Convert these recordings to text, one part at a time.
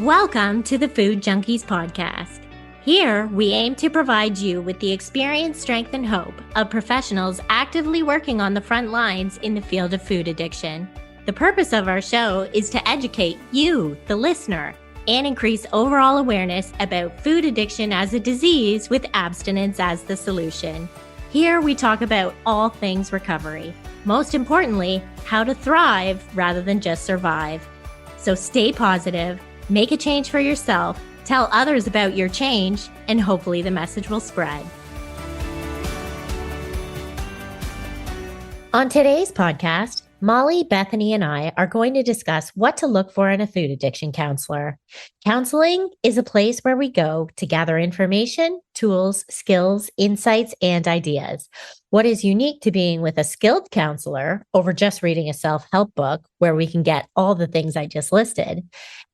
Welcome to the Food Junkies podcast. Here, we aim to provide you with the experience, strength, and hope of professionals actively working on the front lines in the field of food addiction. The purpose of our show is to educate you, the listener, and increase overall awareness about food addiction as a disease with abstinence as the solution. Here, we talk about all things recovery. Most importantly, how to thrive rather than just survive. So stay positive, make a change for yourself, tell others about your change, and hopefully the message will spread. On today's podcast, Molly, Bethany, and I are going to discuss what to look for in a food addiction counselor. Counseling is a place where we go to gather information, tools, skills, insights, and ideas. What is unique to being with a skilled counselor over just reading a self-help book where we can get all the things I just listed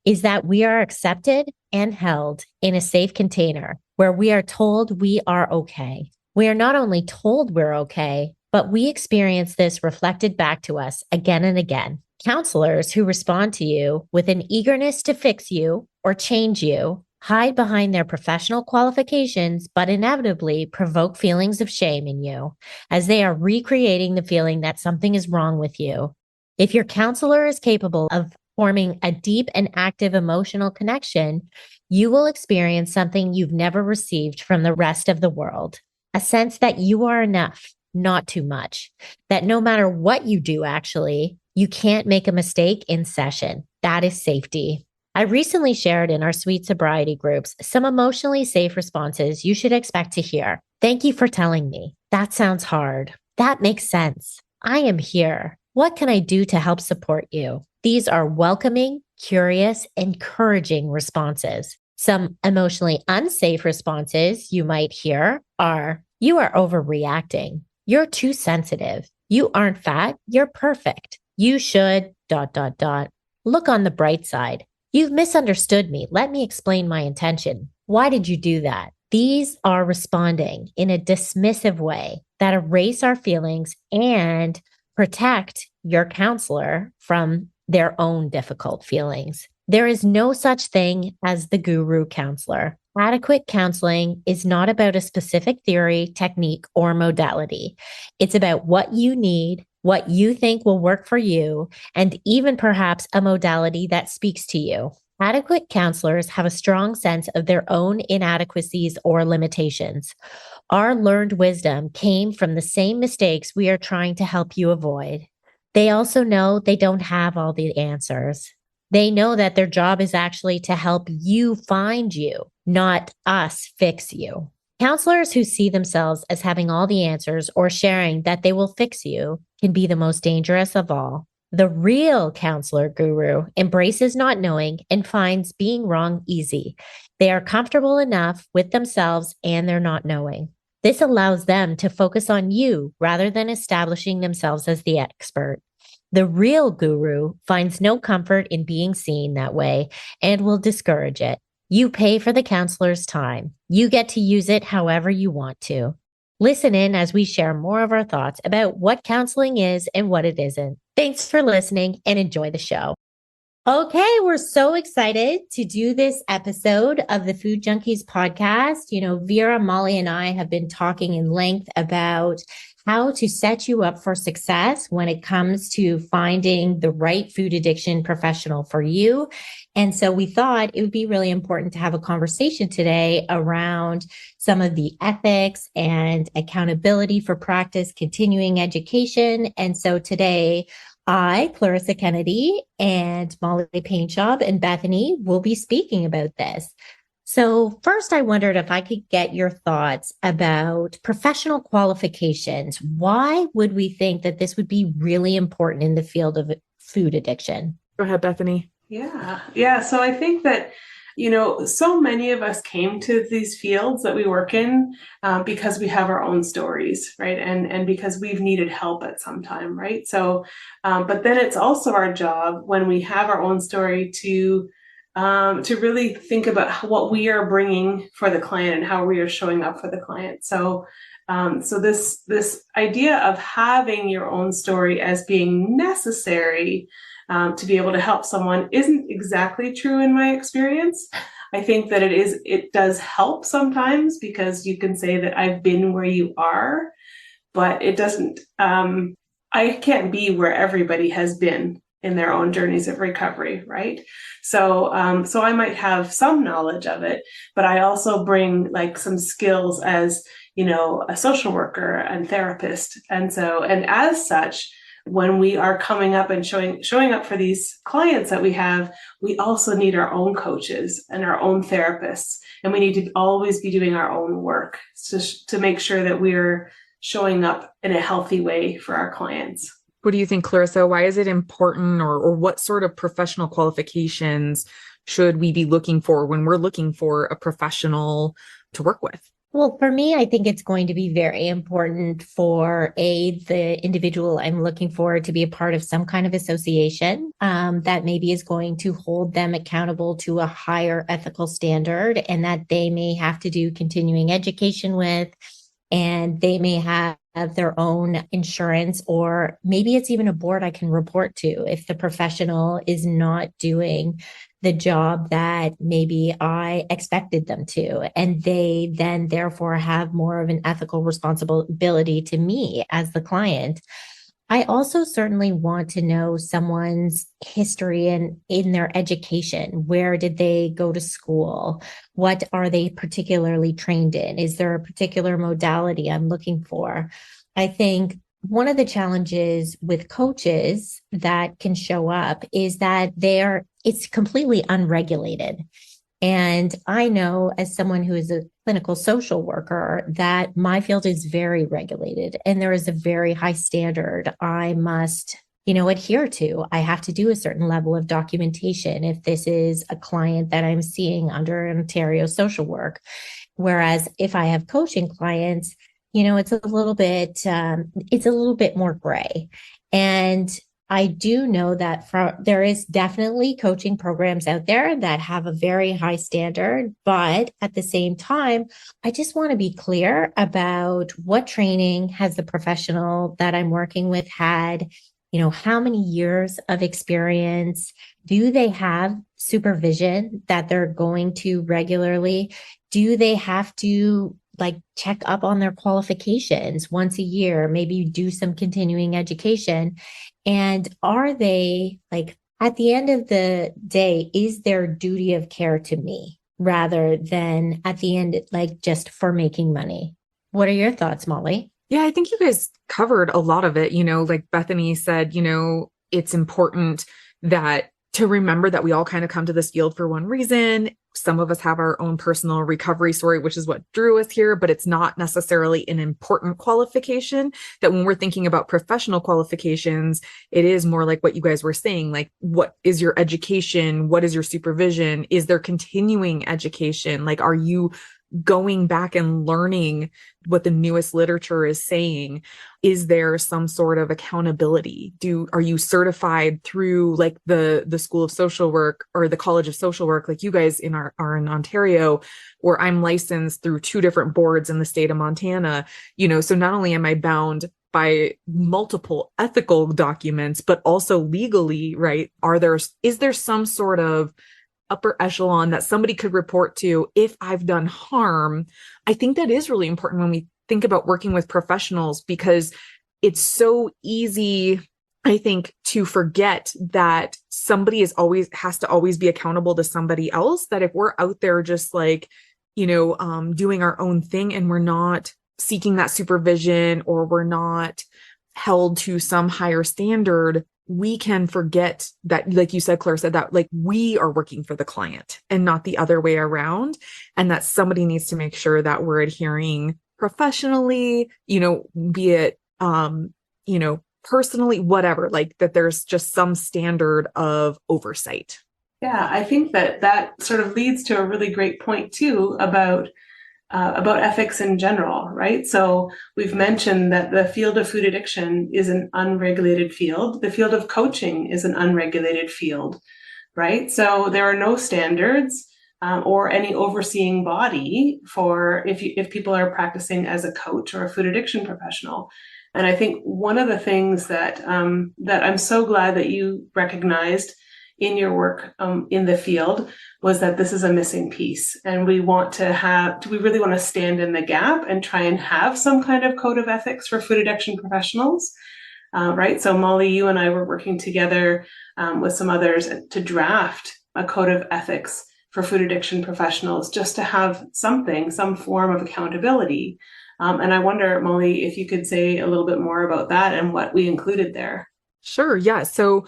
is that we are accepted and held in a safe container where we are told we are okay. We are not only told we're okay, but we experience this reflected back to us again and again. Counselors who respond to you with an eagerness to fix you or change you hide behind their professional qualifications, but inevitably provoke feelings of shame in you as they are recreating the feeling that something is wrong with you. If your counselor is capable of forming a deep and active emotional connection, you will experience something you've never received from the rest of the world, a sense that you are enough, not too much, that no matter what you do, actually, you can't make a mistake in session. That is safety. I recently shared in our Sweet Sobriety groups some emotionally safe responses you should expect to hear. Thank you for telling me. That sounds hard. That makes sense. I am here. What can I do to help support you? These are welcoming, curious, encouraging responses. Some emotionally unsafe responses you might hear are, you are overreacting. You're too sensitive. You aren't fat. You're perfect. You should ... Look on the bright side. You've misunderstood me. Let me explain my intention. Why did you do that? These are responding in a dismissive way that erase our feelings and protect your counselor from their own difficult feelings. There is no such thing as the guru counselor. Adequate counseling is not about a specific theory, technique, or modality. It's about what you need, what you think will work for you, and even perhaps a modality that speaks to you. Adequate counselors have a strong sense of their own inadequacies or limitations. Our learned wisdom came from the same mistakes we are trying to help you avoid. They also know they don't have all the answers. They know that their job is actually to help you find you, not us fix you. Counselors who see themselves as having all the answers or sharing that they will fix you can be the most dangerous of all. The real counselor guru embraces not knowing and finds being wrong easy. They are comfortable enough with themselves and their not knowing. This allows them to focus on you rather than establishing themselves as the expert. The real guru finds no comfort in being seen that way and will discourage it. You pay for the counselor's time. You get to use it however you want to. Listen in as we share more of our thoughts about what counseling is and what it isn't. Thanks for listening and enjoy the show. Okay, we're so excited to do this episode of the Food Junkies podcast. Vera, Molly, and I have been talking in length about how to set you up for success when it comes to finding the right food addiction professional for you. And so we thought it would be really important to have a conversation today around some of the ethics and accountability for practice, continuing education. And so today, I, Clarissa Kennedy, and Molly Paintshaw and Bethany will be speaking about this. So first, I wondered if I could get your thoughts about professional qualifications. Why would we think that this would be really important in the field of food addiction? Go ahead, Bethany. Yeah. So I think that, so many of us came to these fields that we work in because we have our own stories, right? And because we've needed help at some time, right? So, but then it's also our job when we have our own story to really think about what we are bringing for the client and how we are showing up for the client. So this idea of having your own story as being necessary to be able to help someone isn't exactly true in my experience. I think that it does help sometimes because you can say that I've been where you are, but it doesn't, I can't be where everybody has been in their own journeys of recovery, right? So I might have some knowledge of it, but I also bring like some skills as, a social worker and therapist. And as such, when we are coming up and showing up for these clients that we have, we also need our own coaches and our own therapists, and we need to always be doing our own work to make sure that we're showing up in a healthy way for our clients. What do you think, Clarissa? Why is it important, or what sort of professional qualifications should we be looking for when we're looking for a professional to work with? Well, for me, I think it's going to be very important for the individual I'm looking for to be a part of some kind of association that maybe is going to hold them accountable to a higher ethical standard, and that they may have to do continuing education with, and they may have their own insurance, or maybe it's even a board I can report to if the professional is not doing the job that maybe I expected them to. And they then therefore have more of an ethical responsibility to me as the client. I also certainly want to know someone's history and in their education. Where did they go to school? What are they particularly trained in? Is there a particular modality I'm looking for? I think one of the challenges with coaches that can show up is that it's completely unregulated. And I know, as someone who is a clinical social worker, that my field is very regulated, and there is a very high standard I must, adhere to. I have to do a certain level of documentation if this is a client that I'm seeing under Ontario social work. Whereas if I have coaching clients, it's a little bit more gray. And I do know that there is definitely coaching programs out there that have a very high standard, but at the same time, I just want to be clear about what training has the professional that I'm working with had, how many years of experience, do they have supervision that they're going to regularly? Do they have to check up on their qualifications once a year, maybe do some continuing education? And are they at the end of the day, is their duty of care to me rather than at the end, just for making money? What are your thoughts, Molly? Yeah, I think you guys covered a lot of it. Like Bethany said, it's important to remember that we all kind of come to this field for one reason. Some of us have our own personal recovery story, which is what drew us here, but it's not necessarily an important qualification. That when we're thinking about professional qualifications, it is more like what you guys were saying, like, what is your education? What is your supervision? Is there continuing education? Like, are you going back and learning what the newest literature is saying? Is there some sort of accountability? Are you certified through the School of Social Work or the College of Social Work, like you guys are in Ontario, where I'm licensed through 2 different boards in the state of Montana? So not only am I bound by multiple ethical documents, but also legally, right? Is there some sort of upper echelon that somebody could report to if I've done harm? I think that is really important when we think about working with professionals, because it's so easy, I think, to forget that somebody has to always be accountable to somebody else. That if we're out there just doing our own thing and we're not seeking that supervision, or we're not held to some higher standard, we can forget that, like you said, Clarissa, that we are working for the client and not the other way around. And that somebody needs to make sure that we're adhering professionally, be it, personally, whatever, that there's just some standard of oversight. Yeah, I think that sort of leads to a really great point too about ethics in general, right? So we've mentioned that the field of food addiction is an unregulated field. The field of coaching is an unregulated field, right? So there are no standards or any overseeing body for if people are practicing as a coach or a food addiction professional. And I think one of the things that that I'm so glad that you recognized in your work in the field was that this is a missing piece, and we really want to stand in the gap and try and have some kind of code of ethics for food addiction professionals, right? So Molly, you and I were working together with some others to draft a code of ethics for food addiction professionals, just to have some form of accountability. And I wonder, Molly, if you could say a little bit more about that and what we included there. Sure. Yeah. So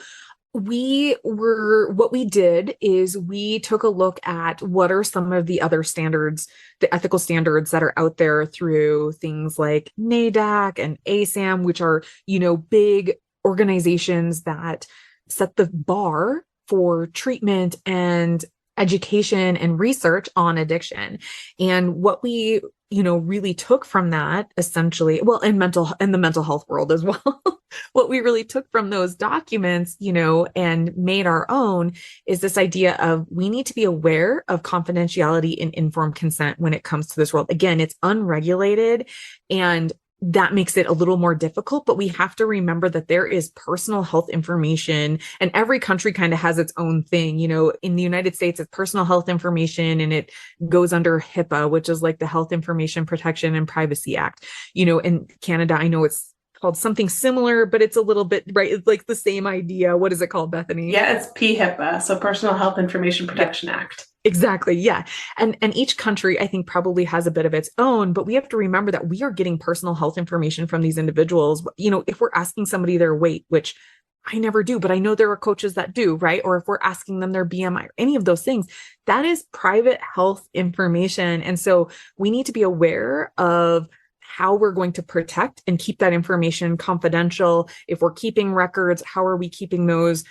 what we did is we took a look at what are some of the other standards, the ethical standards that are out there through things like NADAC and ASAM, which are, big organizations that set the bar for treatment and education and research on addiction. And what we really took from that essentially, well, in the mental health world as well, what we really took from those documents, and made our own is this idea of we need to be aware of confidentiality and informed consent when it comes to this world. Again, it's unregulated, and that makes it a little more difficult, but we have to remember that there is personal health information, and every country kind of has its own thing. In the United States, it's personal health information, and it goes under HIPAA, which is like the Health Information Protection and Privacy Act. In Canada, I know it's called something similar, but it's a little bit, right? It's like the same idea. What is it called, Bethany? Yeah, it's PHIPAA, so Personal Health Information Protection Act. Exactly. Yeah. And each country, I think, probably has a bit of its own, but we have to remember that we are getting personal health information from these individuals. If we're asking somebody their weight, which I never do, but I know there are coaches that do, right? Or if we're asking them their BMI or any of those things, that is private health information. And so we need to be aware of how we're going to protect and keep that information confidential. If we're keeping records, how are we keeping those?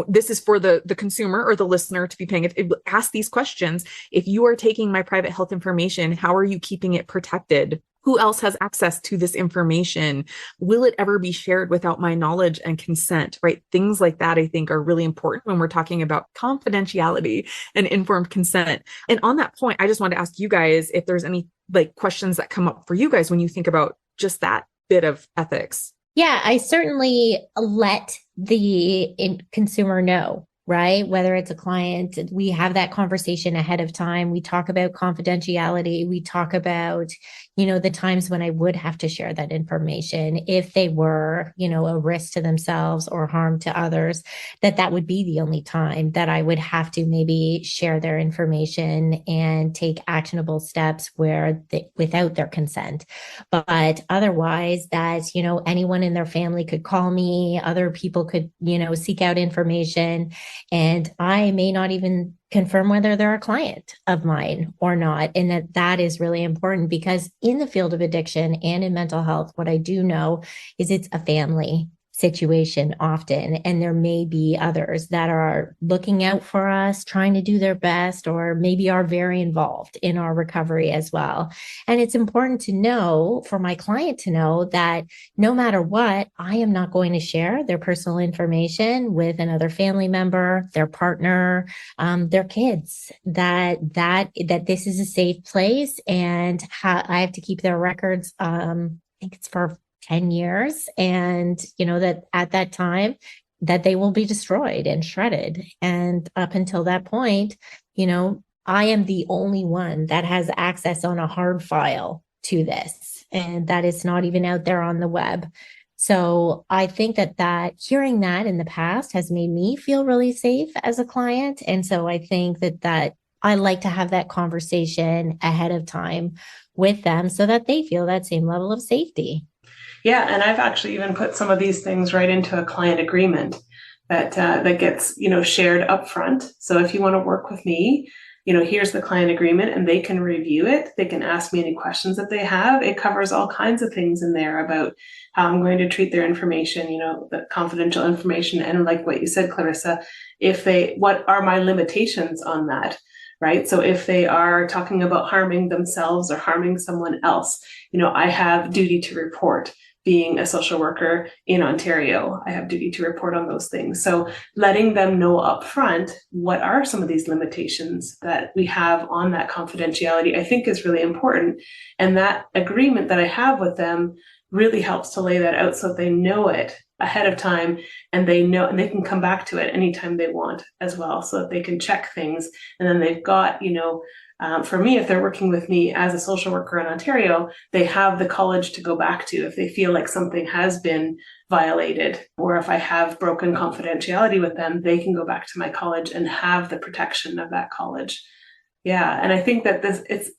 This is for the consumer or the listener to be paying it. Ask these questions. If you are taking my private health information, how are you keeping it protected? Who else has access to this information? Will it ever be shared without my knowledge and consent, right? Things like that, I think, are really important when we're talking about confidentiality and informed consent. And on that point, I just wanted to ask you guys if there's any questions that come up for you guys when you think about just that bit of ethics. Yeah, I certainly let the consumer know, right? Whether it's a client, we have that conversation ahead of time. We talk about confidentiality. We talk about, the times when I would have to share that information if they were, a risk to themselves or harm to others, that would be the only time that I would have to maybe share their information and take actionable steps without their consent. But otherwise, that, anyone in their family could call me, other people could, seek out information, and I may not even confirm whether they're a client of mine or not. And that is really important, because in the field of addiction and in mental health, what I do know is it's a family situation often, and there may be others that are looking out for us, trying to do their best, or maybe are very involved in our recovery as well. And it's important to know, for my client to know, that no matter what, I am not going to share their personal information with another family member, their partner, their kids, that this is a safe place, and I have to keep their records. I think it's for 10 years. And, that at that time that they will be destroyed and shredded. And up until that point, I am the only one that has access on a hard file to this. And that is not even out there on the web. So I think that hearing that in the past has made me feel really safe as a client. And so I think that I like to have that conversation ahead of time with them so that they feel that same level of safety. Yeah, and I've actually even put some of these things right into a client agreement that gets shared upfront. So if you want to work with me, here's the client agreement, and they can review it. They can ask me any questions that they have. It covers all kinds of things in there about how I'm going to treat their information, the confidential information, and like what you said, Clarissa, what are my limitations on that? Right. So if they are talking about harming themselves or harming someone else, I have duty to report. Being a social worker in Ontario, I have duty to report on those things. So letting them know upfront what are some of these limitations that we have on that confidentiality, I think, is really important. And that agreement that I have with them really helps to lay that out so that they know it ahead of time, and they know, and they can come back to it anytime they want as well, so that they can check things. And then they've got, for me, if they're working with me as a social worker in Ontario, they have the college to go back to if they feel like something has been violated, or if I have broken confidentiality with them, they can go back to my college and have the protection of that college. Yeah, and I think that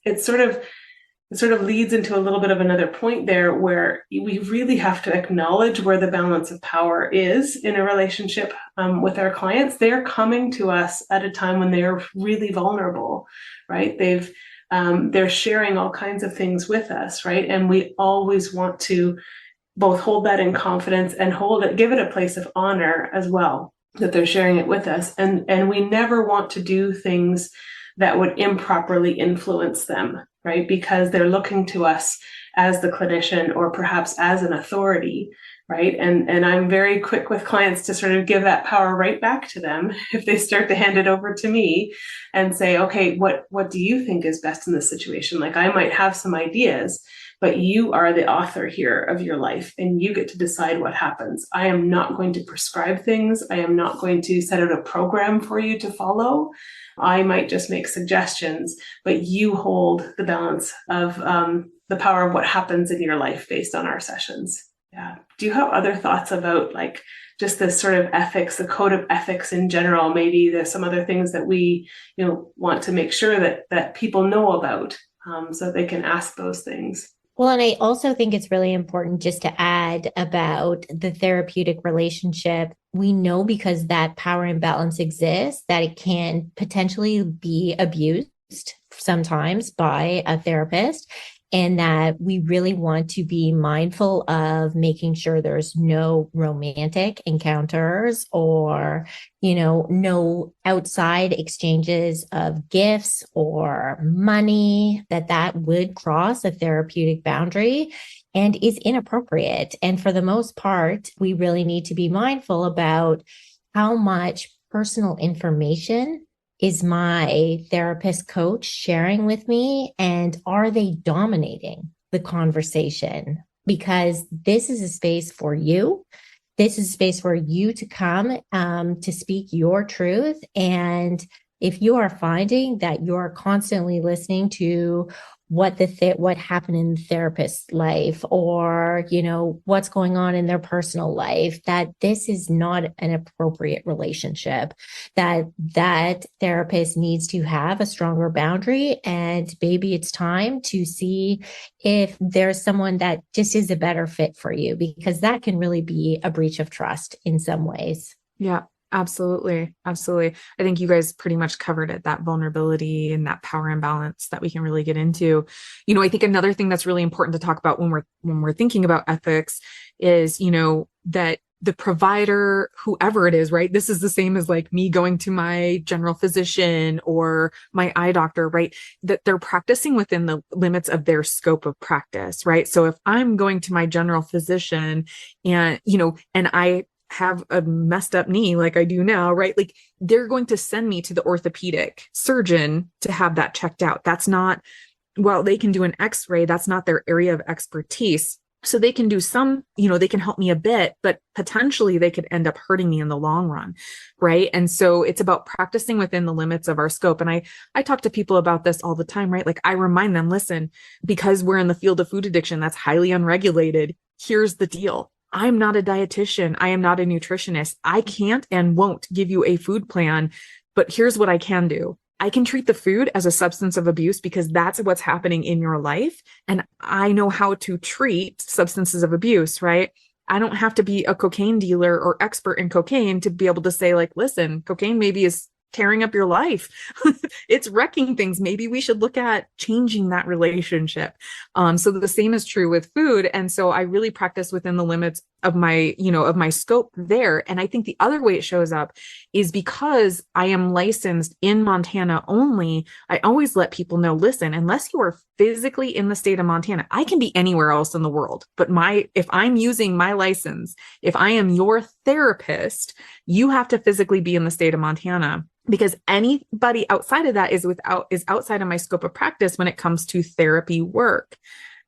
it sort of leads into a little bit of another point there, where we really have to acknowledge where the balance of power is in a relationship with our clients. They're coming to us at a time when they are really vulnerable, right? They're sharing all kinds of things with us, right? And we always want to both hold that in confidence and give it a place of honor as well, that they're sharing it with us. And we never want to do things that would improperly influence them, right? Because they're looking to us as the clinician, or perhaps as an authority, right? And I'm very quick with clients to sort of give that power right back to them if they start to hand it over to me and say, okay, what do you think is best in this situation? Like, I might have some ideas, but you are the author here of your life, and you get to decide what happens. I am not going to prescribe things. I am not going to set out a program for you to follow. I might just make suggestions, but you hold the balance of the power of what happens in your life based on our sessions. Yeah. Do you have other thoughts about like just this sort of ethics, the code of ethics in general? Maybe there's some other things that we, want to make sure that people know about, so they can ask those things. Well, and I also think it's really important just to add about the therapeutic relationship. We know, because that power imbalance exists, that it can potentially be abused sometimes by a therapist, and that we really want to be mindful of making sure there's no romantic encounters, or, no outside exchanges of gifts or money, that would cross a therapeutic boundary and is inappropriate. And for the most part, we really need to be mindful about how much personal information is my therapist coach sharing with me, and are they dominating the conversation? Because this is a space for you. This is a space for you to come to speak your truth. And if you are finding that you're constantly listening to what happened in the therapist's life, or what's going on in their personal life, that this is not an appropriate relationship, that therapist needs to have a stronger boundary, and maybe it's time to see if there's someone that just is a better fit for you, because that can really be a breach of trust in some ways. Yeah. Absolutely. Absolutely. I think you guys pretty much covered it, that vulnerability and that power imbalance that we can really get into. I think another thing that's really important to talk about when we're thinking about ethics is, that the provider, whoever it is, right? This is the same as like me going to my general physician or my eye doctor, right? That they're practicing within the limits of their scope of practice, right? So if I'm going to my general physician and, and I have a messed up knee like I do now, right? Like, they're going to send me to the orthopedic surgeon to have that checked out. That's not, well, they can do an x-ray. That's not their area of expertise. So they can do some, they can help me a bit, but potentially they could end up hurting me in the long run. Right. And so it's about practicing within the limits of our scope. And I talk to people about this all the time, right? Like, I remind them, listen, because we're in the field of food addiction that's highly unregulated, here's the deal. I'm not a dietitian. I am not a nutritionist. I can't and won't give you a food plan, but here's what I can do. I can treat the food as a substance of abuse, because that's what's happening in your life. And I know how to treat substances of abuse, right? I don't have to be a cocaine dealer or expert in cocaine to be able to say, like, listen, cocaine maybe is tearing up your life. It's wrecking things. Maybe we should look at changing that relationship. So the same is true with food. And so I really practice within the limits of my, of my scope there. And I think the other way it shows up is because I am licensed in Montana only. I always let people know, listen, unless you are physically in the state of Montana, I can be anywhere else in the world. But if I'm using my license, if I am your therapist, you have to physically be in the state of Montana, because anybody outside of that is outside of my scope of practice when it comes to therapy work.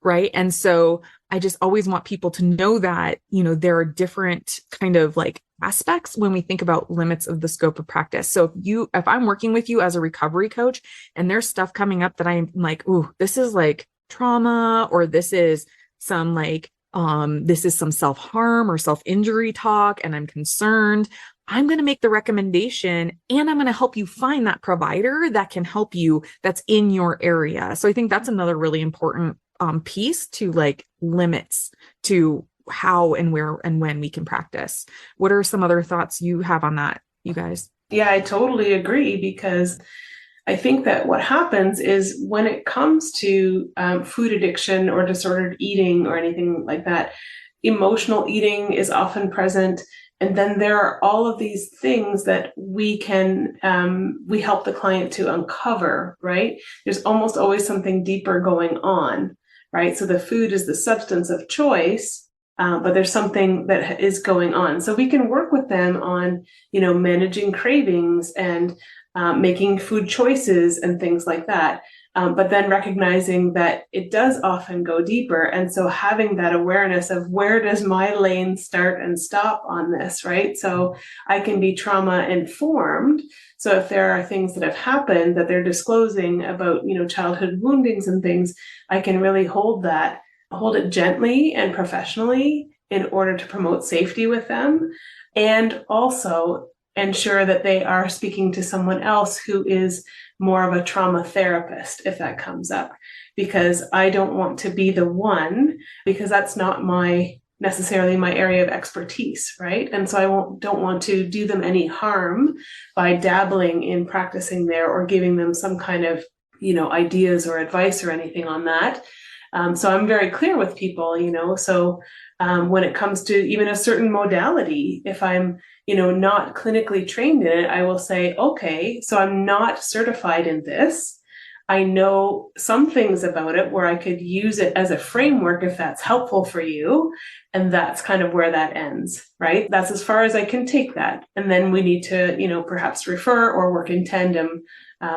right? And so I just always want people to know that, there are different kind of like aspects when we think about limits of the scope of practice. So if I'm working with you as a recovery coach and there's stuff coming up that I'm like, ooh, this is like trauma, or this is some like, this is some self-harm or self-injury talk, and I'm concerned, I'm going to make the recommendation and I'm going to help you find that provider that can help you, that's in your area. So I think that's another really important piece to like limits to how and where and when we can practice. What are some other thoughts you have on that, you guys? Yeah, I totally agree, because I think that what happens is when it comes to food addiction or disordered eating or anything like that, emotional eating is often present. And then there are all of these things that we help the client to uncover, right? There's almost always something deeper going on, right? So the food is the substance of choice, but there's something that is going on. So we can work with them on, managing cravings and making food choices and things like that. But then recognizing that it does often go deeper. And so having that awareness of where does my lane start and stop on this, right? So I can be trauma informed. So if there are things that have happened that they're disclosing about, childhood woundings and things, I can really hold it gently and professionally in order to promote safety with them. And also ensure that they are speaking to someone else who is more of a trauma therapist if that comes up, because I don't want to be the one, because that's not necessarily my area of expertise, right? And so I don't want to do them any harm by dabbling in practicing there or giving them some kind of, ideas or advice or anything on that. So I'm very clear with people, so when it comes to even a certain modality, if I'm, not clinically trained in it, I will say, okay, so I'm not certified in this. I know some things about it where I could use it as a framework if that's helpful for you. And that's kind of where that ends, right? That's as far as I can take that. And then we need to, perhaps refer or work in tandem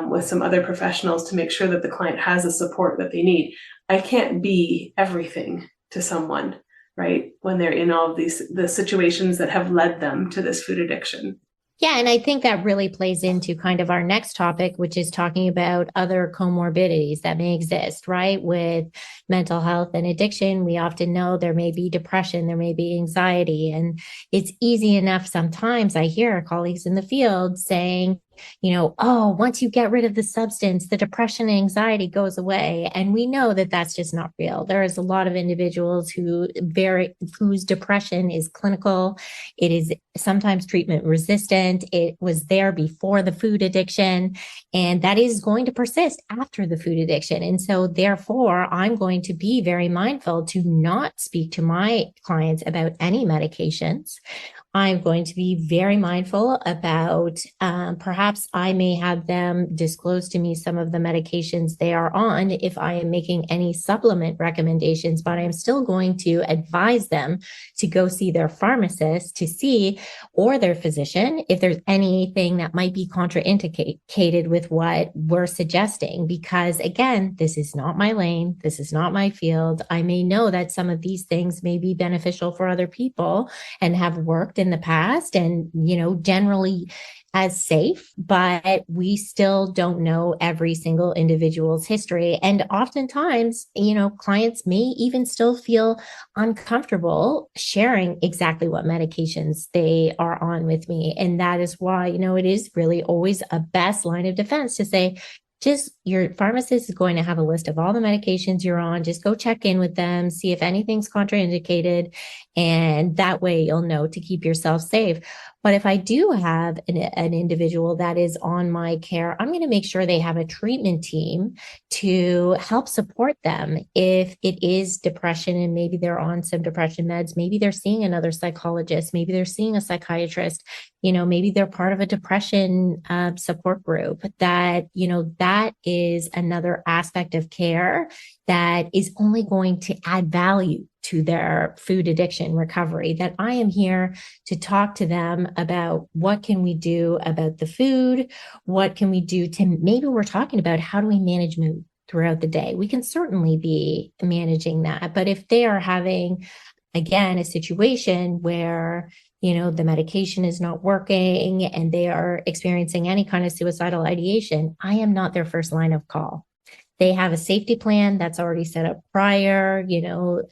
with some other professionals to make sure that the client has the support that they need. I can't be everything to someone, right? When they're in all of the situations that have led them to this food addiction. Yeah, and I think that really plays into kind of our next topic, which is talking about other comorbidities that may exist, right? With mental health and addiction, we often know there may be depression, there may be anxiety, and it's easy enough sometimes. I hear colleagues in the field saying, oh, once you get rid of the substance, the depression and anxiety goes away. And we know that that's just not real. There is a lot of individuals whose depression is clinical. It is sometimes treatment resistant. It was there before the food addiction, and that is going to persist after the food addiction. And so therefore, I'm going to be very mindful to not speak to my clients about any medications. I'm going to be very mindful about perhaps I may have them disclose to me some of the medications they are on if I am making any supplement recommendations, but I'm still going to advise them to go see their pharmacist to see, or their physician, if there's anything that might be contraindicated with what we're suggesting. Because again, this is not my lane. This is not my field. I may know that some of these things may be beneficial for other people and have worked in the past and, generally as safe, but we still don't know every single individual's history. And oftentimes, clients may even still feel uncomfortable sharing exactly what medications they are on with me. And that is why, it is really always a best line of defense to say, just your pharmacist is going to have a list of all the medications you're on. Just go check in with them, see if anything's contraindicated. And that way you'll know to keep yourself safe. But if I do have an individual that is on my care, I'm going to make sure they have a treatment team to help support them. If it is depression and maybe they're on some depression meds, maybe they're seeing another psychologist, maybe they're seeing a psychiatrist, maybe they're part of a depression support group, that is another aspect of care that is only going to add value to their food addiction recovery. That I am here to talk to them about what can we do about the food, what can we do to, maybe we're talking about how do we manage mood, throughout the day. We can certainly be managing that. But if they are having, again, a situation where, the medication is not working and they are experiencing any kind of suicidal ideation, I am not their first line of call. They have a safety plan that's already set up prior,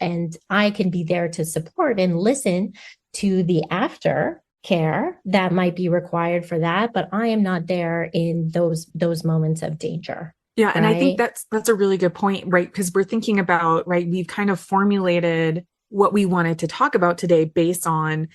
and I can be there to support and listen to the after care that might be required for that, but I am not there in those moments of danger. Yeah. And I think Right? that's a really good point, right? Because we're thinking about, right, we've kind of formulated what we wanted to talk about today based on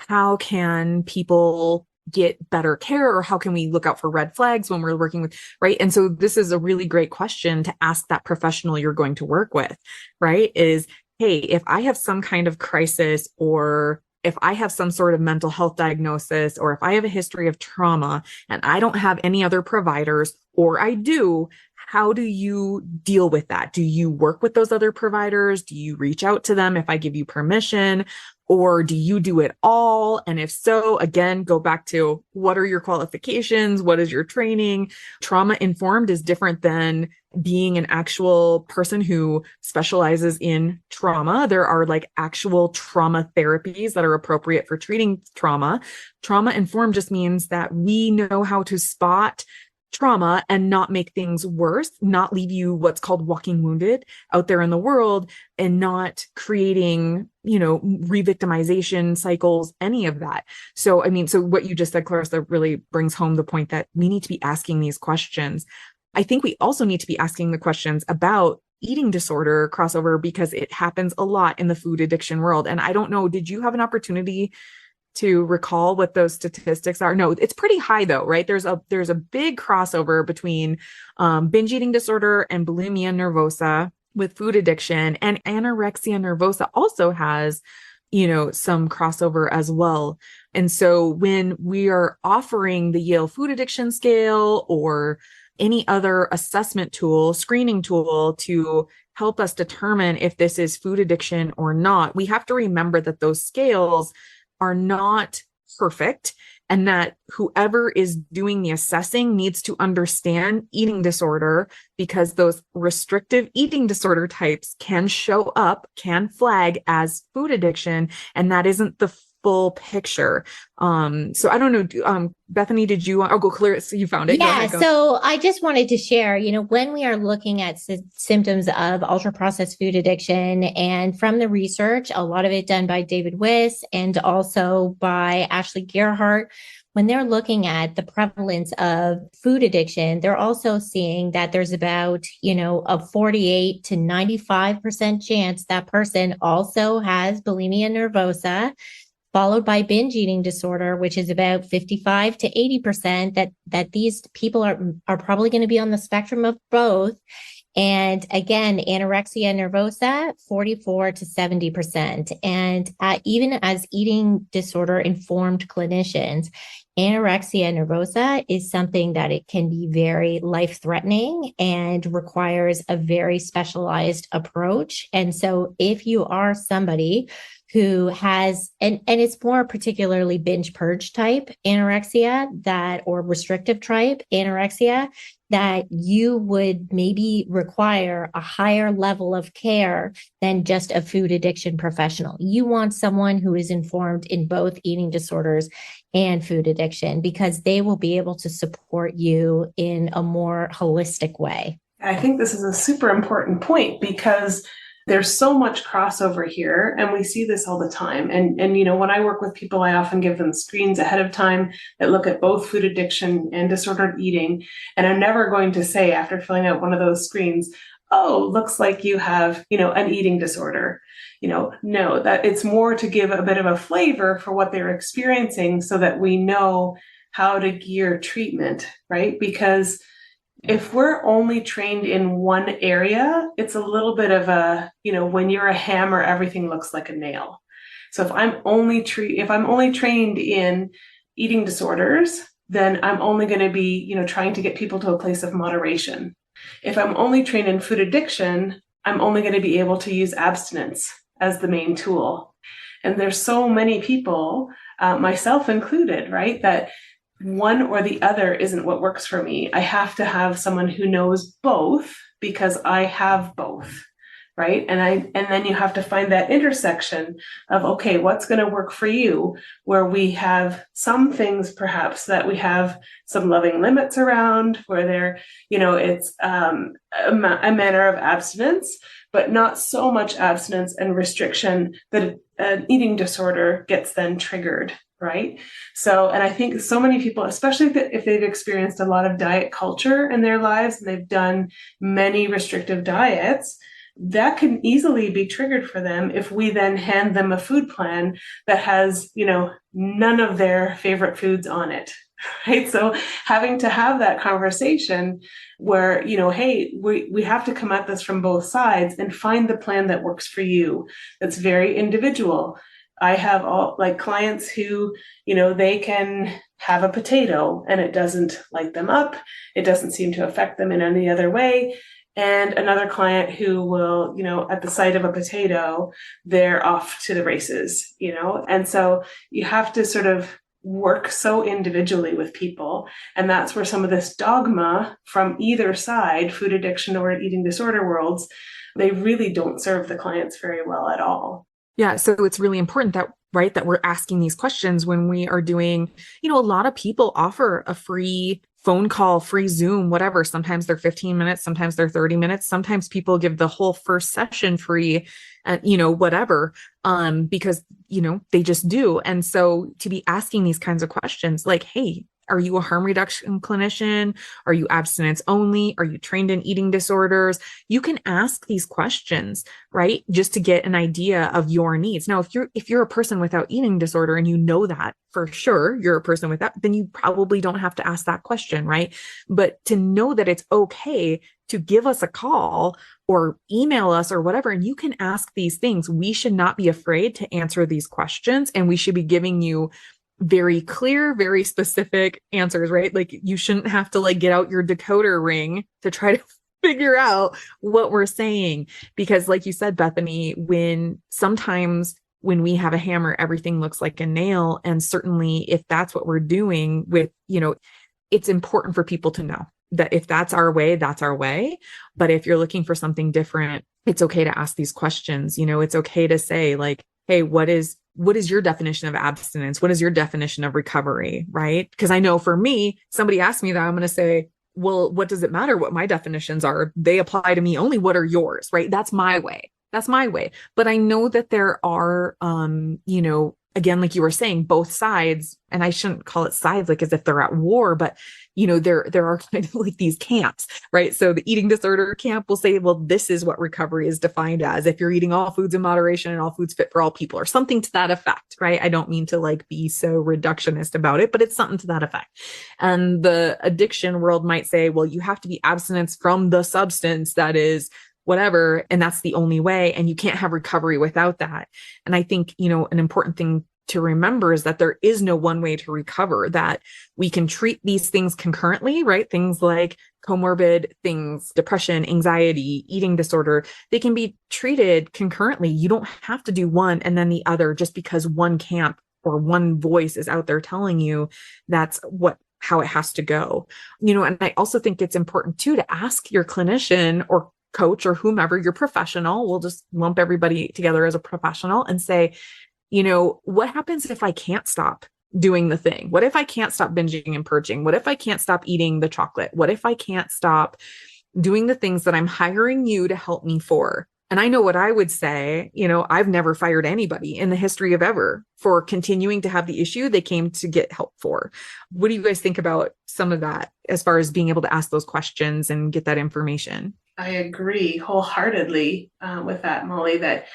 how can people get better care, or how can we look out for red flags when we're working with, right? And so this is a really great question to ask that professional you're going to work with, right? Is, hey, if I have some kind of crisis, or if I have some sort of mental health diagnosis, or if I have a history of trauma and I don't have any other providers, or I do, how do you deal with that? Do you work with those other providers? Do you reach out to them if I give you permission? Or do you do it all? And if so, again, go back to what are your qualifications? What is your training? Trauma informed is different than being an actual person who specializes in trauma. There are like actual trauma therapies that are appropriate for treating trauma. Trauma informed just means that we know how to spot trauma and not make things worse, not leave you what's called walking wounded out there in the world, and not creating, re-victimization cycles, any of that. So, I mean, so what you just said, Clarissa, really brings home the point that we need to be asking these questions. I think we also need to be asking the questions about eating disorder crossover, because it happens a lot in the food addiction world. And I don't know, did you have an opportunity to recall what those statistics are? No, it's pretty high though, right? There's a big crossover between binge eating disorder and bulimia nervosa with food addiction, and anorexia nervosa also has, some crossover as well. And so when we are offering the Yale Food Addiction Scale or any other assessment tool, screening tool to help us determine if this is food addiction or not, we have to remember that those scales are not perfect, and that whoever is doing the assessing needs to understand eating disorder, because those restrictive eating disorder types can show up, can flag as food addiction, and that isn't the full picture. So I don't know, Bethany, did you want, go clear it? So you found it. Yeah, Go ahead. so I just wanted to share, when we are looking at symptoms of ultra processed food addiction, and from the research, a lot of it done by David Wiss and also by Ashley Gerhardt, when they're looking at the prevalence of food addiction, they're also seeing that there's about, a 48 to 95% chance that person also has bulimia nervosa, followed by binge eating disorder, which is about 55 to 80%, that these people are probably going to be on the spectrum of both. And again, anorexia nervosa, 44 to 70%. And even as eating disorder informed clinicians, anorexia nervosa is something that it can be very life-threatening and requires a very specialized approach. And so if you are somebody who has, and it's more particularly binge purge type anorexia or restrictive type anorexia, that you would maybe require a higher level of care than just a food addiction professional. You want someone who is informed in both eating disorders and food addiction, because they will be able to support you in a more holistic way. I think this is a super important point, because there's so much crossover here, and we see this all the time. And when I work with people, I often give them screens ahead of time that look at both food addiction and disordered eating. And I'm never going to say, after filling out one of those screens, oh, looks like you have, an eating disorder. No, that it's more to give a bit of a flavor for what they're experiencing, so that we know how to gear treatment, right? Because if we're only trained in one area, it's a little bit of a, when you're a hammer, everything looks like a nail. So if I'm only trained in eating disorders, then I'm only going to be, trying to get people to a place of moderation. If I'm only trained in food addiction, I'm only going to be able to use abstinence as the main tool. And there's so many people, myself included, right, that one or the other isn't what works for me. I have to have someone who knows both because I have both. Right. And then you have to find that intersection of, okay, what's going to work for you, where we have some things perhaps that we have some loving limits around, where they're, it's a manner of abstinence, but not so much abstinence and restriction that an eating disorder gets then triggered. Right. So, and I think so many people, especially if they've experienced a lot of diet culture in their lives and they've done many restrictive diets, that can easily be triggered for them if we then hand them a food plan that has, none of their favorite foods on it. Right. So having to have that conversation where, hey, we have to come at this from both sides and find the plan that works for you. That's very individual. I have clients who, they can have a potato and it doesn't light them up. It doesn't seem to affect them in any other way. And another client who will, at the sight of a potato, they're off to the races, and so you have to sort of work so individually with people. And that's where some of this dogma from either side, food addiction or eating disorder worlds, they really don't serve the clients very well at all. Yeah. So it's really important that, right, that we're asking these questions when we are doing, a lot of people offer a free phone call, free Zoom, whatever. Sometimes they're 15 minutes, sometimes they're 30 minutes. Sometimes people give the whole first session free, whatever, because, they just do. And so to be asking these kinds of questions like, hey, are you a harm reduction clinician? Are you abstinence only? Are you trained in eating disorders? You can ask these questions, right? Just to get an idea of your needs. Now, if you're a person without eating disorder and you know that for sure you're a person with that, then you probably don't have to ask that question, right? But to know that it's okay to give us a call or email us or whatever, and you can ask these things. We should not be afraid to answer these questions, and we should be giving you very clear, very specific answers, right? Like you shouldn't have to get out your decoder ring to try to figure out what we're saying. Because like you said, Bethany, sometimes when we have a hammer, everything looks like a nail. And certainly if that's what we're doing with, it's important for people to know that if that's our way, that's our way. But if you're looking for something different, it's okay to ask these questions. It's okay to say hey, what is your definition of abstinence? What is your definition of recovery? Right? Because I know for me, somebody asked me that, I'm going to say, well, what does it matter what my definitions are? They apply to me only. What are yours? Right? That's my way. But I know that there are, again, like you were saying, both sides, and I shouldn't call it sides as if they're at war, but there are kind of these camps, right? So the eating disorder camp will say, well, this is what recovery is defined as. If you're eating all foods in moderation and all foods fit for all people, or something to that effect, right? I don't mean to be so reductionist about it, but it's something to that effect. And the addiction world might say, well, you have to be abstinence from the substance that is whatever, and that's the only way, and you can't have recovery without that. And I think, an important thing to remember is that there is no one way to recover, that we can treat these things concurrently, right? Things like comorbid things, depression, anxiety, eating disorder, they can be treated concurrently. You don't have to do one and then the other just because one camp or one voice is out there telling you that's how it has to go. And I also think it's important too to ask your clinician or coach or whomever, your professional, we'll just lump everybody together as a professional and say, what happens if I can't stop doing the thing? What if I can't stop binging and purging? What if I can't stop eating the chocolate? What if I can't stop doing the things that I'm hiring you to help me for? And I know what I would say, I've never fired anybody in the history of ever for continuing to have the issue they came to get help for. What do you guys think about some of that as far as being able to ask those questions and get that information? I agree wholeheartedly with that, Molly, that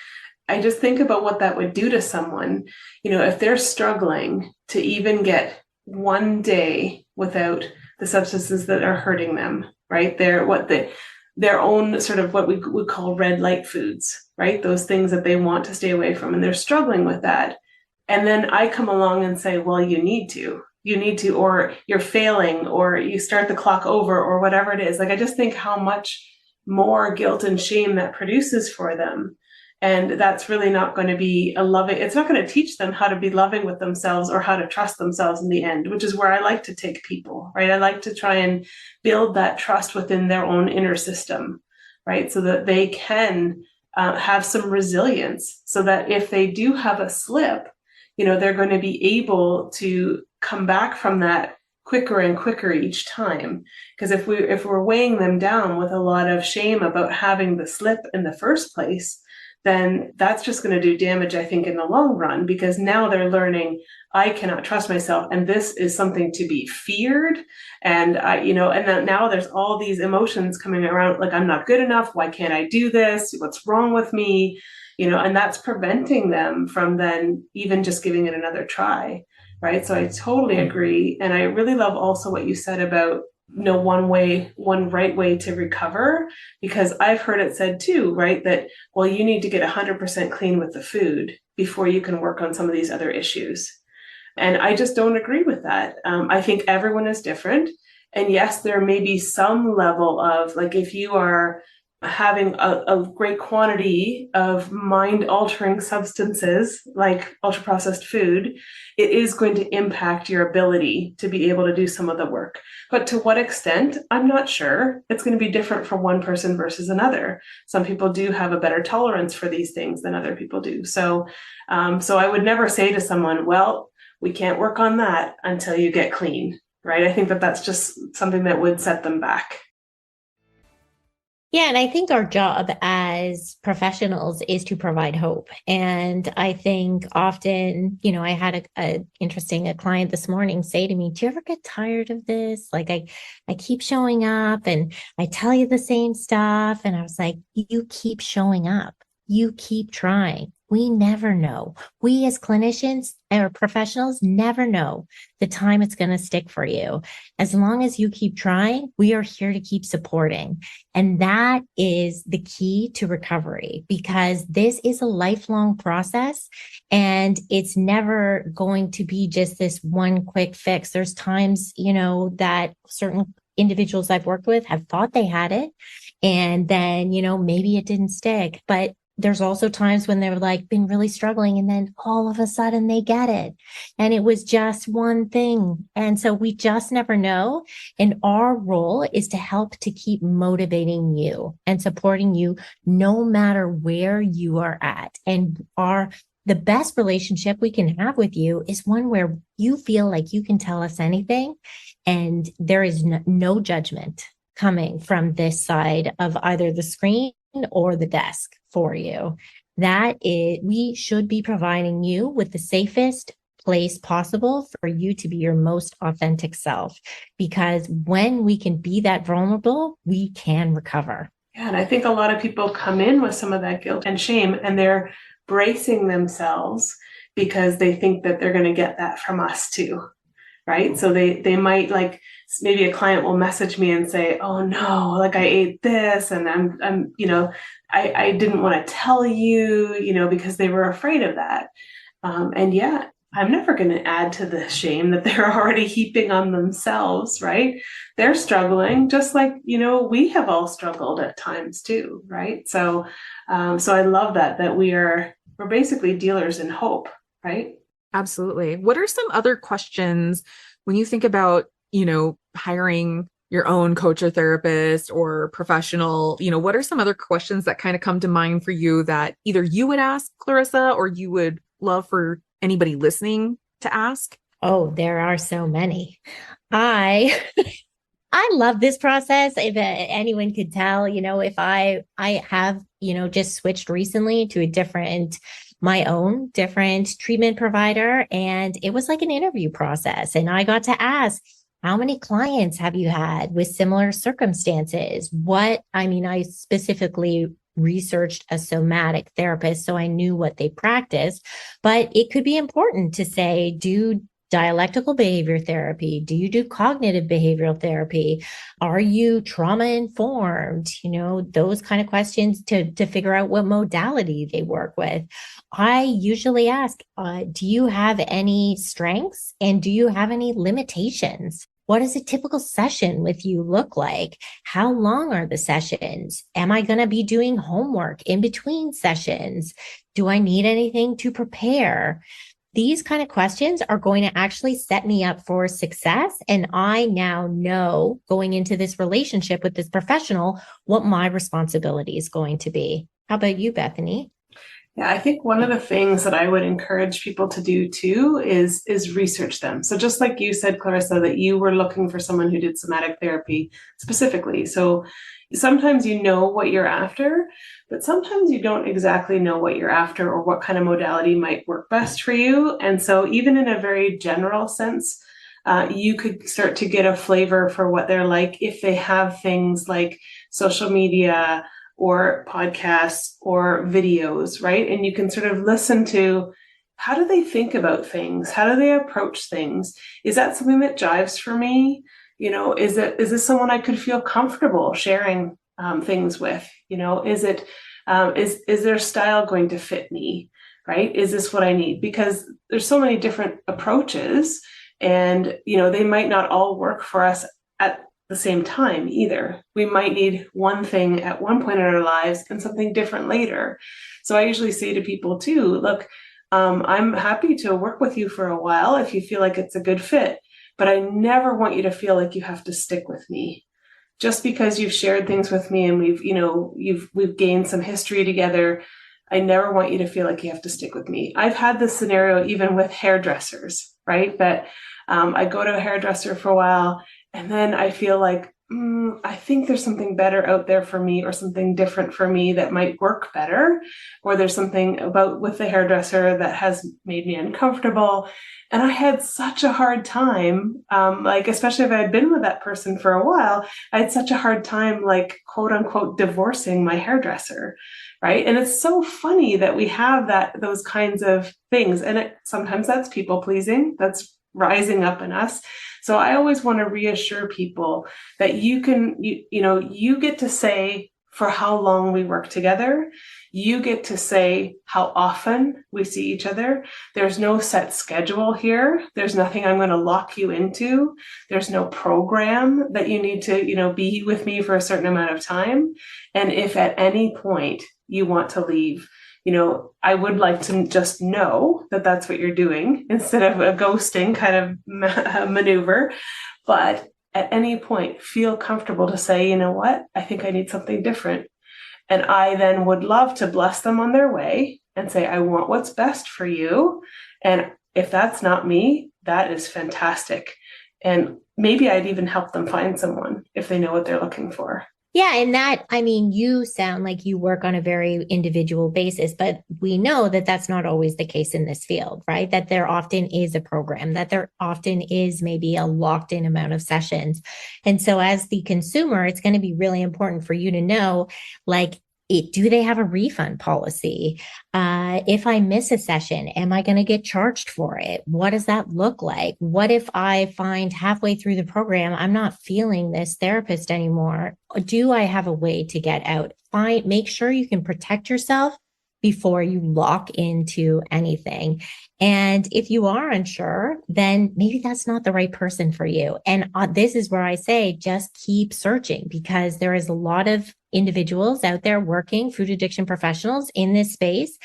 I just think about what that would do to someone, if they're struggling to even get one day without the substances that are hurting them, right? Their own sort of what we would call red light foods, right? Those things that they want to stay away from, and they're struggling with that. And then I come along and say, well, you need to, or you're failing, or you start the clock over, or whatever it is. I just think how much more guilt and shame that produces for them. And that's really not going to be it's not going to teach them how to be loving with themselves or how to trust themselves in the end, which is where I like to take people, right? I like to try and build that trust within their own inner system. right? So that they can have some resilience, so that if they do have a slip, they're going to be able to come back from that quicker and quicker each time. Because if we're weighing them down with a lot of shame about having the slip in the first place, then that's just going to do damage, I think, in the long run, because now they're learning, I cannot trust myself, and this is something to be feared. And and then now there's all these emotions coming around, like, I'm not good enough. Why can't I do this? What's wrong with me? And that's preventing them from then even just giving it another try. Right. So I totally agree. And I really love also what you said about one right way to recover, because I've heard it said too, right, that, well, you need to get 100% clean with the food before you can work on some of these other issues. And I just don't agree with that. I think everyone is different. And yes, there may be some level of, like, if you are having a great quantity of mind-altering substances like ultra-processed food, it is going to impact your ability to be able to do some of the work. But to what extent, I'm not sure. It's going to be different for one person versus another. Some people do have a better tolerance for these things than other people do. So I would never say to someone, well, we can't work on that until you get clean, right? I think that that's just something that would set them back. Yeah, and I think our job as professionals is to provide hope. And I think often, I had a client this morning say to me, "Do you ever get tired of this? Like, I keep showing up and I tell you the same stuff." And I was like, "You keep showing up. You keep trying. We never know. We as clinicians or professionals never know the time it's going to stick for you. As long as you keep trying, we are here to keep supporting." And that is the key to recovery, because this is a lifelong process and it's never going to be just this one quick fix. There's times, that certain individuals I've worked with have thought they had it, and then, maybe it didn't stick. But there's also times when they're like been really struggling, and then all of a sudden they get it. And it was just one thing. And so we just never know. And our role is to help to keep motivating you and supporting you no matter where you are at. And the best relationship we can have with you is one where you feel like you can tell us anything, and there is no judgment coming from this side of either the screen or the desk for you. We should be providing you with the safest place possible for you to be your most authentic self, because when we can be that vulnerable, we can recover. Yeah, and I think a lot of people come in with some of that guilt and shame, and they're bracing themselves because they think that they're going to get that from us too. Right. So they might, like, maybe a client will message me and say, "Oh no, like, I ate this and I didn't want to tell you, because they were afraid of that." And yeah, I'm never going to add to the shame that they're already heaping on themselves. Right. They're struggling just like, we have all struggled at times too. Right. So I love that we're basically dealers in hope. Right. Absolutely. What are some other questions when you think about, hiring your own coach or therapist or professional, what are some other questions that kind of come to mind for you that either you would ask, Clarissa, or you would love for anybody listening to ask? Oh, there are so many. I love this process. If anyone could tell, if I have, just switched recently to my own different treatment provider, and it was like an interview process. And I got to ask, how many clients have you had with similar circumstances? I specifically researched a somatic therapist, so I knew what they practiced, but it could be important to say, do dialectical behavior therapy? Do you do cognitive behavioral therapy? Are you trauma informed? Those kind of questions to figure out what modality they work with. I usually ask, do you have any strengths and do you have any limitations? What does a typical session with you look like? How long are the sessions? Am I going to be doing homework in between sessions? Do I need anything to prepare? these kind of questions are going to actually set me up for success. And I now know going into this relationship with this professional what my responsibility is going to be. How about you, Bethany? Yeah, I think one of the things that I would encourage people to do too is research them. So just like you said, Clarissa, that you were looking for someone who did somatic therapy specifically. So sometimes you know what you're after, but sometimes you don't exactly know what you're after or what kind of modality might work best for you. And so even in a very general sense, you could start to get a flavor for what they're like if they have things like social media or podcasts or videos, right? And you can sort of listen to, how do they think about things? How do they approach things? Is that something that jives for me? Is this someone I could feel comfortable sharing things with? Is their style going to fit me? Right? Is this what I need? Because there's so many different approaches, and they might not all work for us at the same time either. We might need one thing at one point in our lives and something different later. So I usually say to people too, look, I'm happy to work with you for a while if you feel like it's a good fit, but I never want you to feel like you have to stick with me. Just because you've shared things with me and we've gained some history together, I never want you to feel like you have to stick with me. I've had this scenario even with hairdressers, right? That I go to a hairdresser for a while, and then I feel like, I think there's something better out there for me, or something different for me that might work better, or there's something about with the hairdresser that has made me uncomfortable. And I had such a hard time, especially if I had been with that person for a while, I had such a hard time, like, quote unquote, divorcing my hairdresser, right? And it's so funny that we have those kinds of things. And sometimes that's people pleasing, that's rising up in us. So I always want to reassure people that you get to say for how long we work together. You get to say how often we see each other. There's no set schedule here. There's nothing I'm going to lock you into. There's no program that you need to, be with me for a certain amount of time. And if at any point you want to leave, I would like to just know that that's what you're doing instead of a ghosting kind of maneuver. But at any point, feel comfortable to say, you know what, I think I need something different. And I then would love to bless them on their way and say, I want what's best for you. And if that's not me, that is fantastic. And maybe I'd even help them find someone if they know what they're looking for. Yeah. And you sound like you work on a very individual basis, but we know that that's not always the case in this field, right? That there often is a program, that there often is maybe a locked in amount of sessions. And so as the consumer, it's going to be really important for you to know, like, do they have a refund policy? If I miss a session, am I going to get charged for it? What does that look like? What if I find halfway through the program, I'm not feeling this therapist anymore? Do I have a way to get out? Make sure you can protect yourself before you lock into anything. And if you are unsure, then maybe that's not the right person for you. And this is where I say, just keep searching, because there is a lot of individuals out there working, food addiction professionals in this space.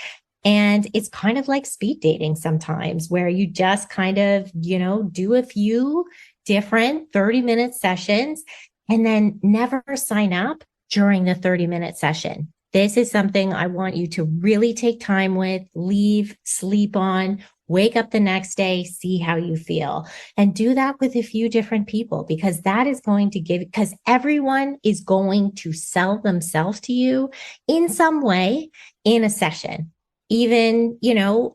And it's kind of like speed dating sometimes, where you just kind of, do a few different 30-minute sessions and then never sign up during the 30-minute session. This is something I want you to really take time with, leave, sleep on, wake up the next day, see how you feel, and do that with a few different people, because that is going to because everyone is going to sell themselves to you in some way in a session. Even,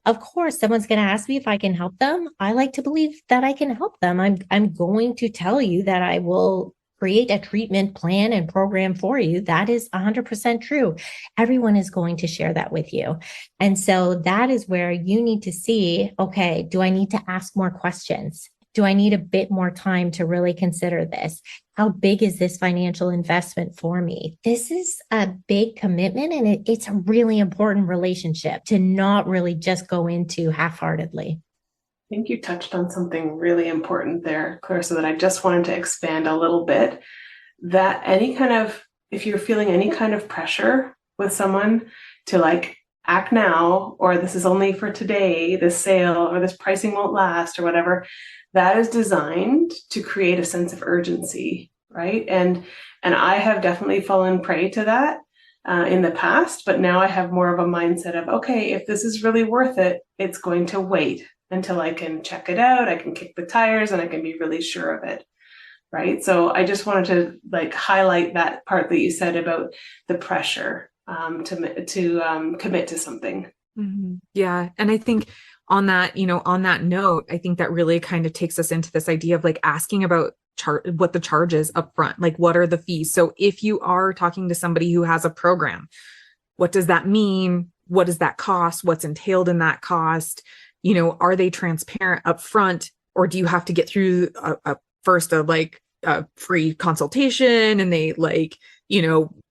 of course, someone's going to ask me if I can help them. I like to believe that I can help them. I'm going to tell you that I will create a treatment plan and program for you. That is 100% true. Everyone is going to share that with you. And so that is where you need to see, okay, do I need to ask more questions? Do I need a bit more time to really consider this? How big is this financial investment for me? This is a big commitment, and it's a really important relationship to not really just go into half-heartedly. I think you touched on something really important there, Clarissa, that I just wanted to expand a little bit. That if you're feeling any kind of pressure with someone to act now, or this is only for today, this sale, or this pricing won't last, or whatever, that is designed to create a sense of urgency, right? And I have definitely fallen prey to that in the past, but now I have more of a mindset of, okay, if this is really worth it, it's going to wait until I can check it out, I can kick the tires, and I can be really sure of it. Right. So I just wanted to highlight that part that you said about the pressure to commit to something. Mm-hmm. Yeah. And I think on that, on that note, I think that really kind of takes us into this idea of asking about what the charge is up front, what are the fees? So if you are talking to somebody who has a program, what does that mean? What does that cost? What's entailed in that cost? Are they transparent up front, or do you have to get through a free consultation and they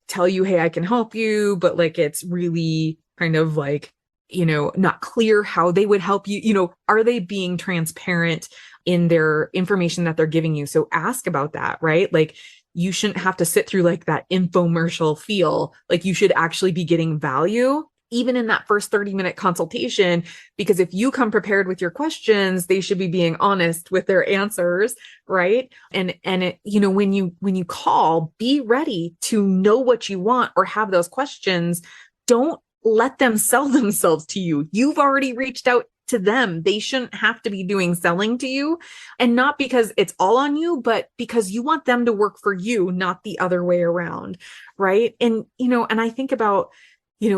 tell you, hey, I can help you, but it's really kind of not clear how they would help you. Are they being transparent in their information that they're giving you? So ask about that, right? You shouldn't have to sit through that infomercial feel. You should actually be getting value even in that first 30-minute consultation, because if you come prepared with your questions, they should be being honest with their answers, right? And when you call, be ready to know what you want or have those questions. Don't let them sell themselves to you. You've already reached out to them. They shouldn't have to be doing selling to you, and not because it's all on you, but because you want them to work for you, not the other way around, right? And I think about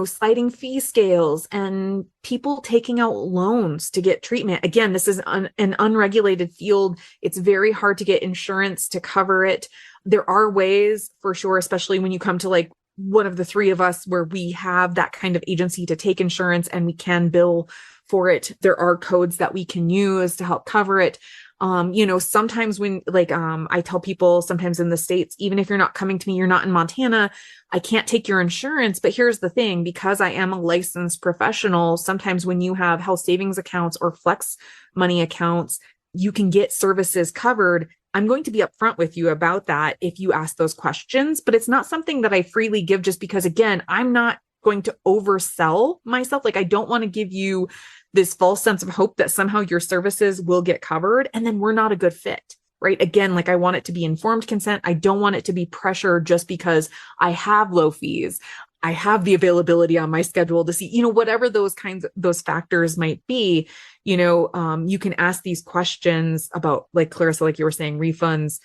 sliding fee scales and people taking out loans to get treatment. Again, this is an unregulated field. It's very hard to get insurance to cover it. There are ways for sure, especially when you come to one of the three of us where we have that kind of agency to take insurance and we can bill for it. There are codes that we can use to help cover it. Sometimes when I tell people sometimes in the States, even if you're not coming to me, you're not in Montana, I can't take your insurance. But here's the thing, because I am a licensed professional, sometimes when you have health savings accounts or flex money accounts, you can get services covered. I'm going to be upfront with you about that if you ask those questions, but it's not something that I freely give just because, again, I'm not going to oversell myself. I don't want to give you this false sense of hope that somehow your services will get covered and then we're not a good fit, right? Again, I want it to be informed consent. I don't want it to be pressure just because I have low fees. I have the availability on my schedule to see, whatever those factors might be, you can ask these questions about, Clarissa, you were saying, refunds,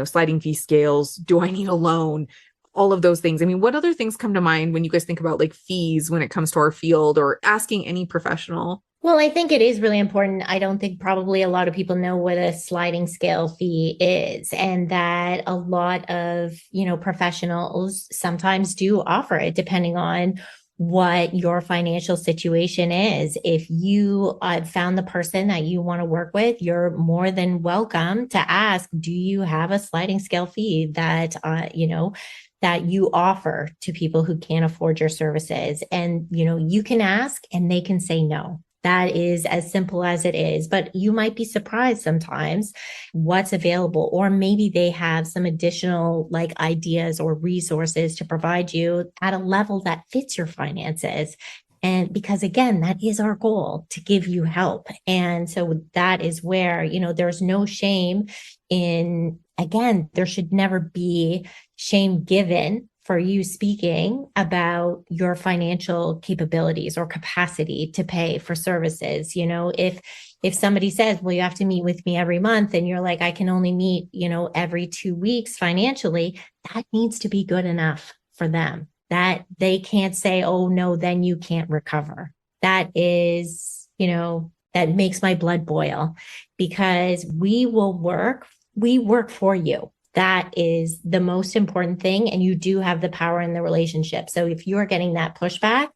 sliding fee scales. Do I need a loan? All of those things. I mean, what other things come to mind when you guys think about fees when it comes to our field, or asking any professional? Well, I think it is really important. I don't think probably a lot of people know what a sliding scale fee is, and that a lot of, professionals sometimes do offer it depending on what your financial situation is. If you found the person that you want to work with, you're more than welcome to ask, do you have a sliding scale fee that, that you offer to people who can't afford your services? And, you can ask and they can say no. That is as simple as it is, but you might be surprised sometimes what's available, or maybe they have some additional ideas or resources to provide you at a level that fits your finances. And because again, that is our goal, to give you help. And so that is where, there's no shame in, again, there should never be shame given for you speaking about your financial capabilities or capacity to pay for services. If somebody says, well, you have to meet with me every month, and you're like, I can only meet, every 2 weeks financially, that needs to be good enough for them, that they can't say, oh no, then you can't recover. That is, that makes my blood boil, because we work for you. That is the most important thing. And you do have the power in the relationship. So if you're getting that pushback,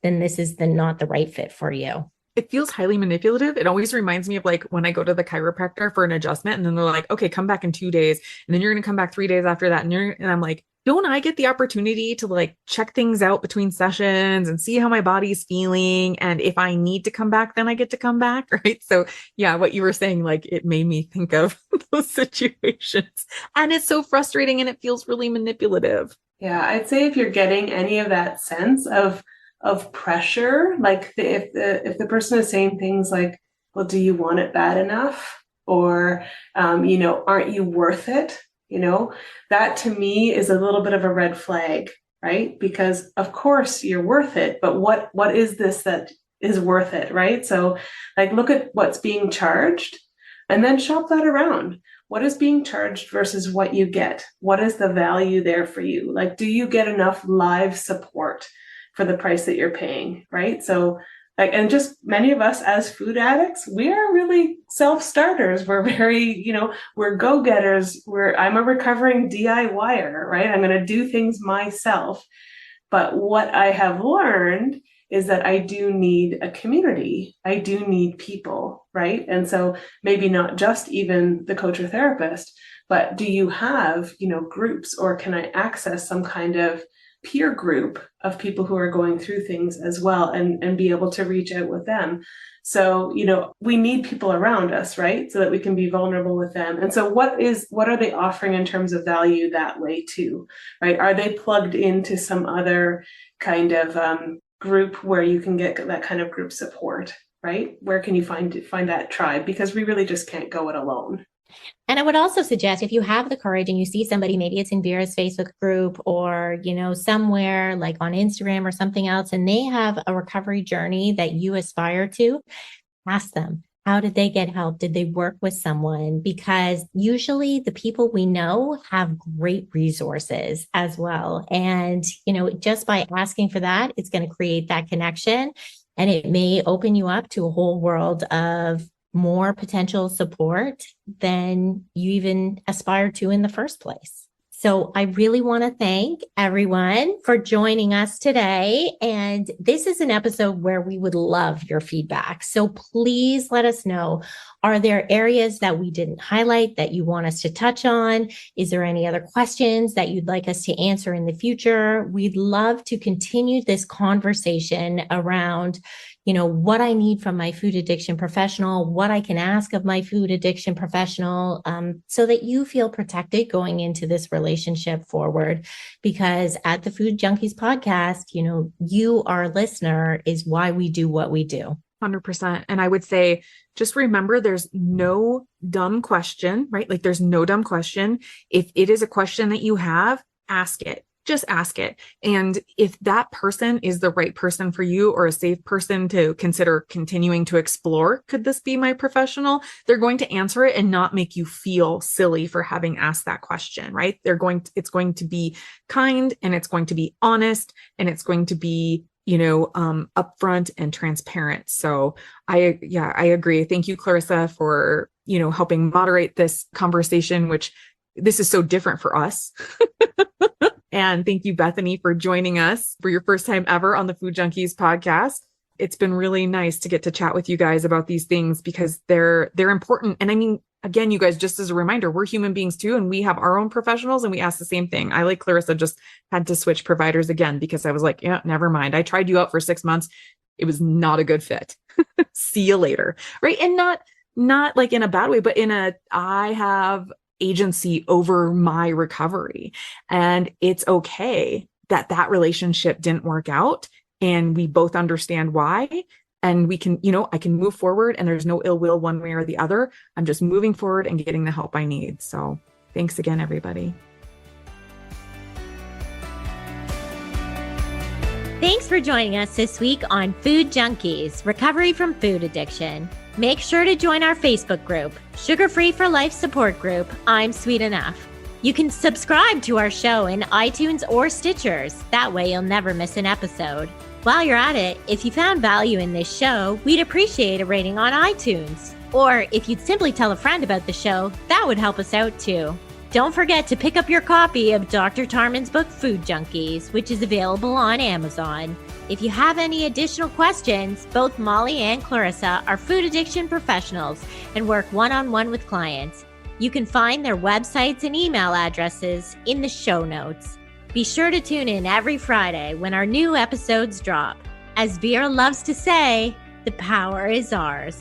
then this is not the right fit for you. It feels highly manipulative. It always reminds me of when I go to the chiropractor for an adjustment, and then they're like, okay, come back in 2 days. And then you're going to come back 3 days after that. And I'm like, don't I get the opportunity to check things out between sessions and see how my body's feeling? And if I need to come back, then I get to come back. Right. So yeah, what you were saying, it made me think of those situations, and it's so frustrating and it feels really manipulative. Yeah. I'd say if you're getting any of that sense of, of pressure, like if the person is saying things like, well, do you want it bad enough? Or, aren't you worth it? That to me is a little bit of a red flag, right? Because of course you're worth it, but what is this that is worth it, right? So like look at what's being charged and then shop that around. What is being charged versus what you get? What is the value there for you? Like, do you get enough live support for the price that you're paying, right? So like, and just many of us as food addicts, we are really self-starters. We're very, we're go-getters. I'm a recovering DIYer, right? I'm going to do things myself. But what I have learned is that I do need a community. I do need people, right? And so maybe not just even the coach or therapist, but do you have, groups, or can I access some kind of peer group of people who are going through things as well, and be able to reach out with them? So, we need people around us, right? So that we can be vulnerable with them. And so what are they offering in terms of value that way too, right? Are they plugged into some other kind of group where you can get that kind of group support, right? Where can you find that tribe? Because we really just can't go it alone. And I would also suggest, if you have the courage and you see somebody, maybe it's in Vera's Facebook group or, somewhere like on Instagram or something else, and they have a recovery journey that you aspire to, ask them, how did they get help? Did they work with someone? Because usually the people we know have great resources as well. And, just by asking for that, it's going to create that connection, and it may open you up to a whole world of more potential support than you even aspired to in the first place. So I really want to thank everyone for joining us today. And this is an episode where we would love your feedback. So please let us know. Are there areas that we didn't highlight that you want us to touch on? Is there any other questions that you'd like us to answer in the future? We'd love to continue this conversation around, what I need from my food addiction professional, what I can ask of my food addiction professional, so that you feel protected going into this relationship forward. Because at the Food Junkies podcast, you, our listener, is why we do what we do. 100%. And I would say, just remember, there's no dumb question, right? Like there's no dumb question. If it is a question that you have, ask it. Just ask it. And if that person is the right person for you, or a safe person to consider continuing to explore, could this be my professional? They're going to answer it and not make you feel silly for having asked that question, right? It's going to be kind, and it's going to be honest, and it's going to be, upfront and transparent. So I agree. Thank you, Clarissa, for, helping moderate this conversation, which this is so different for us. And thank you, Bethany, for joining us for your first time ever on the Food Junkies podcast. It's been really nice to get to chat with you guys about these things, because they're important. And I mean, again, you guys, just as a reminder, we're human beings too, and we have our own professionals, and we ask the same thing. I, like Clarissa, just had to switch providers again because I was like, yeah, never mind. I tried you out for 6 months. It was not a good fit. See you later. Right. And not like in a bad way, but I have agency over my recovery, and it's okay that relationship didn't work out, and we both understand why, and we can, I can move forward, and there's no ill will one way or the other. I'm just moving forward and getting the help I need. So thanks again, everybody. Thanks for joining us this week on Food Junkies, Recovery from Food Addiction. Make sure to join our Facebook group, Sugar Free for Life support group, I'm Sweet Enough. You can subscribe to our show in iTunes or Stitchers. That way you'll never miss an episode. While you're at it, if you found value in this show, we'd appreciate a rating on iTunes. Or if you'd simply tell a friend about the show, that would help us out too. Don't forget to pick up your copy of Dr. Tarman's book, Food Junkies, which is available on Amazon. If you have any additional questions, both Molly and Clarissa are food addiction professionals and work one-on-one with clients. You can find their websites and email addresses in the show notes. Be sure to tune in every Friday when our new episodes drop. As Vera loves to say, the power is ours.